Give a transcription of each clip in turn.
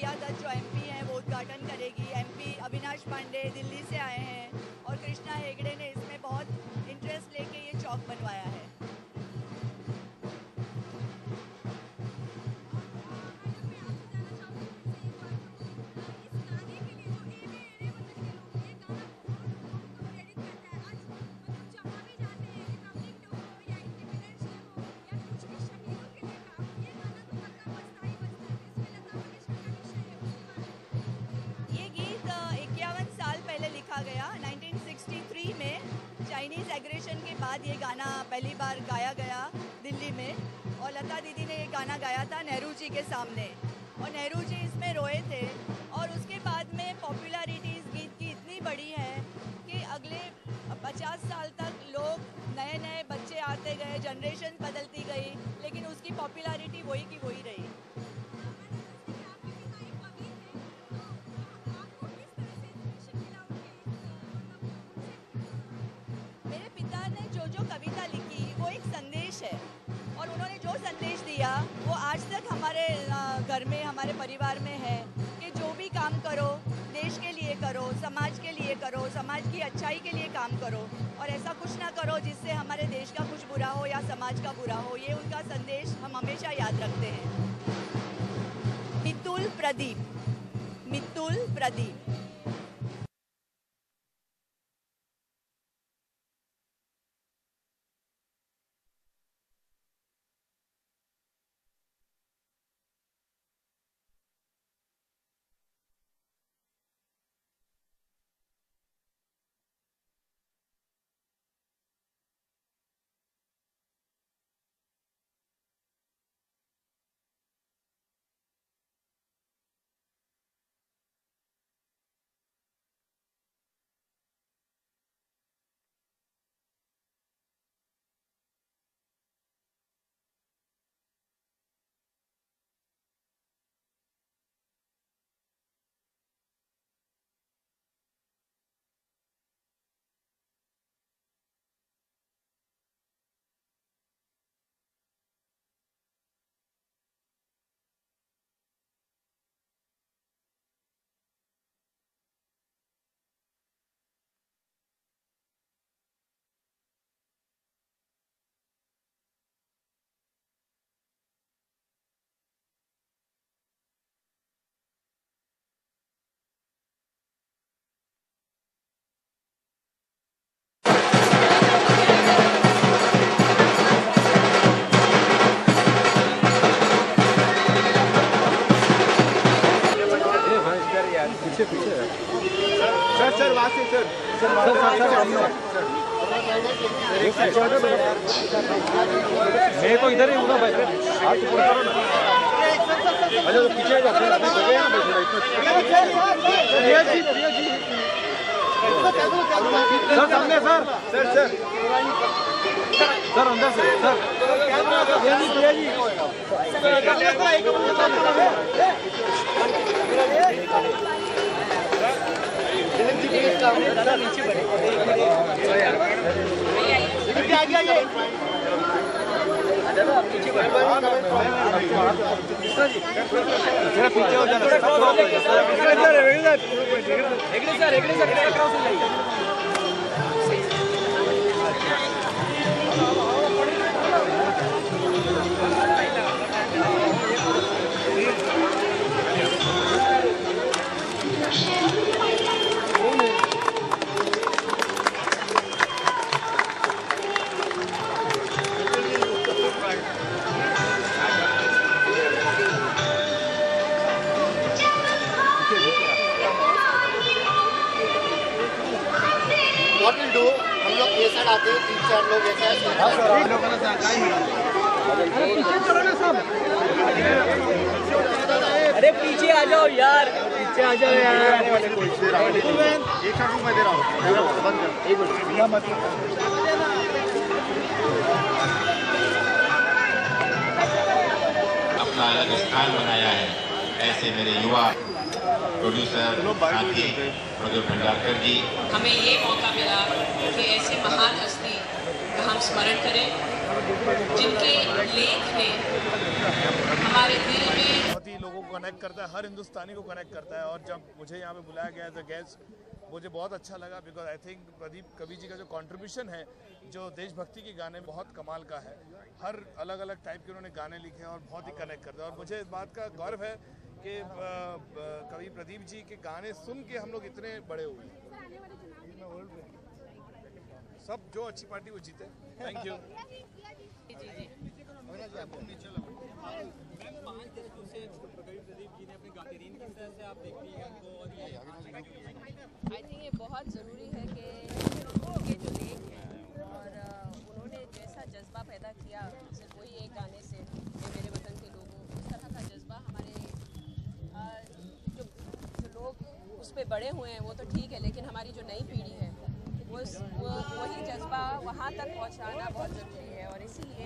प्रिया दत्त जो एमपी हैं वो उद्घाटन करेगी। एमपी अविनाश पांडे दिल्ली से आए हैं और कृष्णा हेगड़े ने इसमें बहुत इंटरेस्ट लेके ये चौक बनवाया है। गया 1963 में चाइनीज़ एग्रेशन के बाद ये गाना पहली बार गाया गया दिल्ली में और लता दीदी ने ये गाना गाया था नेहरू जी के सामने और नेहरू जी इसमें रोए थे और उसके बाद में पॉपुलैरिटी इस गीत की इतनी बड़ी है कि अगले 50 साल तक लोग नए नए बच्चे आते गए, जनरेशन बदलती गई, लेकिन उसकी पॉपुलैरिटी वही की वही रही। जो कविता लिखी वो एक संदेश है और उन्होंने जो संदेश दिया वो आज तक हमारे घर में, हमारे परिवार में है कि जो भी काम करो देश के लिए करो, समाज के लिए करो, समाज की अच्छाई के लिए काम करो और ऐसा कुछ ना करो जिससे हमारे देश का कुछ बुरा हो या समाज का बुरा हो। ये उनका संदेश हम हमेशा याद रखते हैं। मित्तुल प्रदीप, मित्तुल प्रदीप। सर वहाँ से मैं तो इधर ही हूँ ना भाई, आप तो पूरा करो ना। अच्छा तो पीछे सर सामने सर सर अंदर से सर नीचे बढ़े पीछे हो जाना What we'll do, हम लोग ये साइड आते हैं, 3-4 लोग ऐसे अरे पीछे आ जाओ यार, पीछे आ जाओ यार। एक शॉट मैं दे रहा हूँ, बंद कर। अपना अलग स्थान बनाया है, ऐसे मेरे युवा प्रोड्यूसर साथी प्रदीप भंडारकर जी। हमें ये मौका मिला कि ऐसे महान हस्ती का हम स्मरण करें जिनके लेख ने हमारे दिल में लोगों को कनेक्ट करता है, हर हिंदुस्तानी को कनेक्ट करता है। और जब मुझे यहाँ पे बुलाया गया एज अ गेस्ट, मुझे बहुत अच्छा लगा, बिकॉज आई थिंक प्रदीप कवि जी का जो कंट्रीब्यूशन है, जो देशभक्ति के गाने, बहुत कमाल का है। हर अलग अलग टाइप के उन्होंने गाने लिखे हैं और बहुत ही कनेक्ट करते हैं। और मुझे इस बात का गर्व है कि कवि प्रदीप जी के गाने सुन के हम लोग इतने बड़े हुए। सब जो अच्छी पार्टी वो जीते। Thank you. आई थिंक ये बहुत ज़रूरी है कि ये जो लेख है और उन्होंने जैसा जज्बा पैदा किया सिर्फ वही एक गाने से, ये मेरे वतन के लोगों, इस तरह का जज्बा हमारे जो लोग उस पर बड़े हुए हैं वो तो ठीक है, लेकिन हमारी जो नई पीढ़ी है वही जज्बा वहाँ तक पहुँचाना बहुत ज़रूरी है। और इसीलिए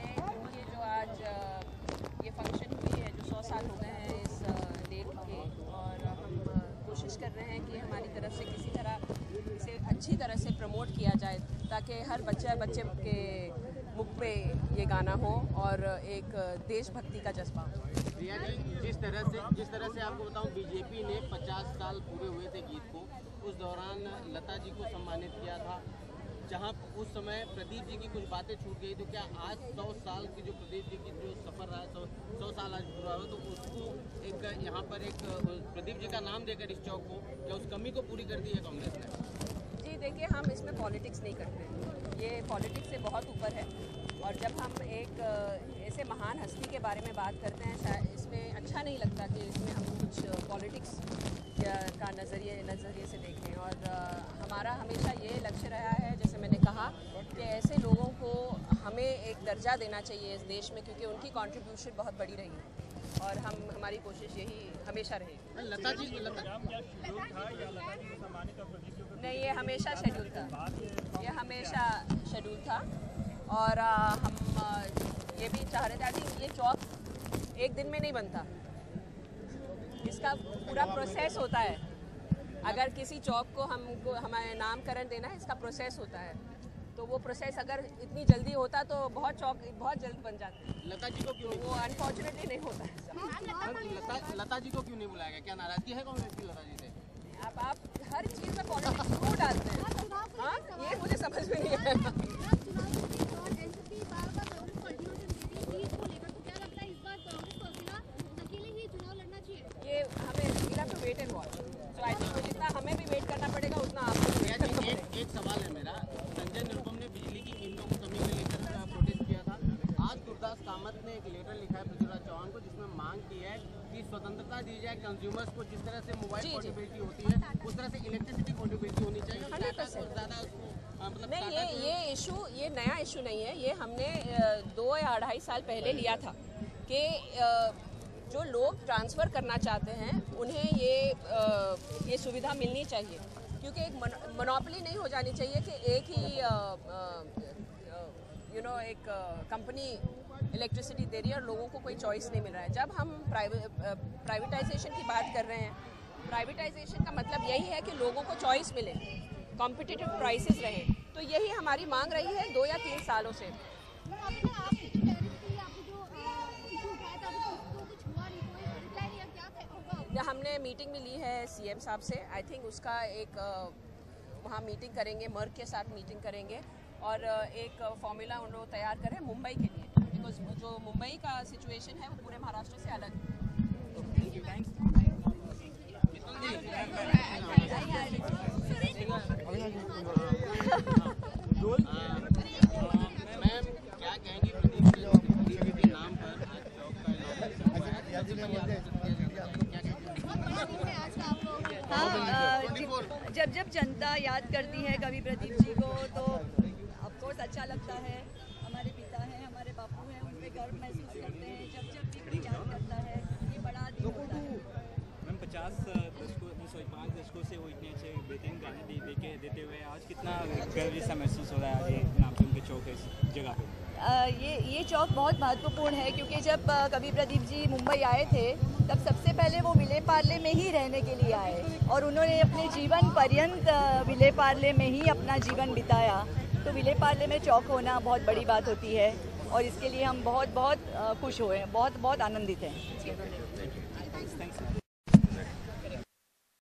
ये जो आज ये फंक्शन हुई है, जो 100 साल हो गए हैं इस लेख के, और हम कोशिश कर रहे हैं कि हमारी तरफ से किसी तरह इसे अच्छी तरह से प्रमोट किया जाए ताकि हर बच्चे के मुख पे ये गाना हो और एक देशभक्ति का जज्बा हो। रिया जी, जिस तरह से आपको बताऊं, बीजेपी ने 50 साल पूरे हुए थे गीत को, उस दौरान लता जी को सम्मानित किया था, जहां उस समय प्रदीप जी की कुछ बातें छूट गई। तो क्या आज 100 साल की जो प्रदीप जी की जो सफ़र रहा है, 100 साल आज पूरा हो, तो उसको एक यहाँ पर एक प्रदीप जी का नाम देकर इस चौक को, क्या उस कमी को पूरी कर दी है कांग्रेस ने? जी देखिए, हम इसमें पॉलिटिक्स नहीं करते, ये पॉलिटिक्स से बहुत ऊपर है। और जब हम एक ऐसे महान हस्ती के बारे में बात करते हैं, शायद इसमें अच्छा नहीं लगता कि इसमें हम कुछ पॉलिटिक्स का नज़रिए से देखें। और हमारा हमेशा ये लक्ष्य रहा है, जैसे मैंने कहा, कि ऐसे लोगों को हमें एक दर्जा देना चाहिए इस देश में, क्योंकि उनकी कंट्रीब्यूशन बहुत बड़ी रही है और हमारी कोशिश यही हमेशा रहेगी। लता जी नहीं, ये हमेशा शेड्यूल था, ये हमेशा शेड्यूल था। और हम ये भी चाह रहे थे कि ये चौक एक दिन में नहीं बनता, इसका पूरा प्रोसेस होता है। अगर किसी चौक को हमको हमारे नामकरण देना है, इसका प्रोसेस होता है, तो वो प्रोसेस अगर इतनी जल्दी होता तो बहुत चौक बहुत जल्द बन जाते। लता जी को क्यों वो अनफॉर्चुनेटली नहीं होता है। लता जी को क्यों नहीं बुलाया गया? क्या नाराजगी है कांग्रेस की लता जी से? अब आप हर चीज़ में पॉलिटिक्स क्यों डालते हैं? हाँ, ये मुझे समझ में नहीं आया। ये हमें वेट एंड वॉच, तो आई थिंक जितना हमें भी वेट करना पड़ेगा उतना आपको। एक सवाल है मेरा, संजय निरुपम ने बिजली की कीमतों की कमी को लेकर प्रोटेस्ट किया था। आज गुरदास कामत ने एक लेटर लिखा है पृथ्वीराज चौहान को, जिसमें मांग की है कि स्वतंत्रता दी जाए कंज्यूमर्स को। जिस तरह से मोबाइल पोर्टेबिलिटी होती है, उस तरह से इलेक्ट्रिसिटी पोर्टेबिलिटी होनी चाहिए। 100% नहीं, ये इशू ये नया इशू नहीं है, ये हमने 2 या 2.5 साल पहले लिया था कि जो लोग ट्रांसफ़र करना चाहते हैं उन्हें ये सुविधा मिलनी चाहिए, क्योंकि एक मोनोपोली नहीं हो जानी चाहिए कि एक ही एक कंपनी इलेक्ट्रिसिटी दे रही है और लोगों को कोई चॉइस नहीं मिल रहा है। जब हम प्राइवेटाइजेशन की बात कर रहे हैं, प्राइवेटाइजेशन का मतलब यही है कि लोगों को चॉइस मिले, कॉम्पिटिटिव प्राइसेस रहें, तो यही हमारी मांग रही है 2 या 3 सालों से। हमने मीटिंग भी ली है सीएम साहब से, आई थिंक उसका एक वहाँ मीटिंग करेंगे, मर्क के साथ मीटिंग करेंगे और एक फॉर्मूला उन लोग तैयार करें मुंबई के लिए, बिकॉज जो मुंबई का सिचुएशन है वो पूरे महाराष्ट्र से अलग है। मैम क्या कहेंगी प्रदीप के नाम पर जब जनता याद करती है कवि प्रदीप जी को तो ऑफकोर्स अच्छा लगता है। हमारे पिता हैं, हमारे बापू हैं, उन पे गर्व महसूस करते हैं। जब भी कोई याद करता है, ये बड़ा दिन होता है। मैम 5 दशकों से वो इतने अच्छे बेहतरीन गाने देते हुए आज कितना गर्व जैसा महसूस हो रहा है आज ये नामचुम के चौक इस जगह पे? ये चौक बहुत महत्वपूर्ण है, क्योंकि जब कवि प्रदीप जी मुंबई आए थे तब सबसे पहले वो विले पार्ले में ही रहने के लिए आए और उन्होंने अपने जीवन पर्यंत विले पार्ले में ही अपना जीवन बिताया। तो विले पार्ले में चौक होना बहुत बड़ी बात होती है और इसके लिए हम बहुत खुश हुए हैं, बहुत आनंदित हैं। थैंक्स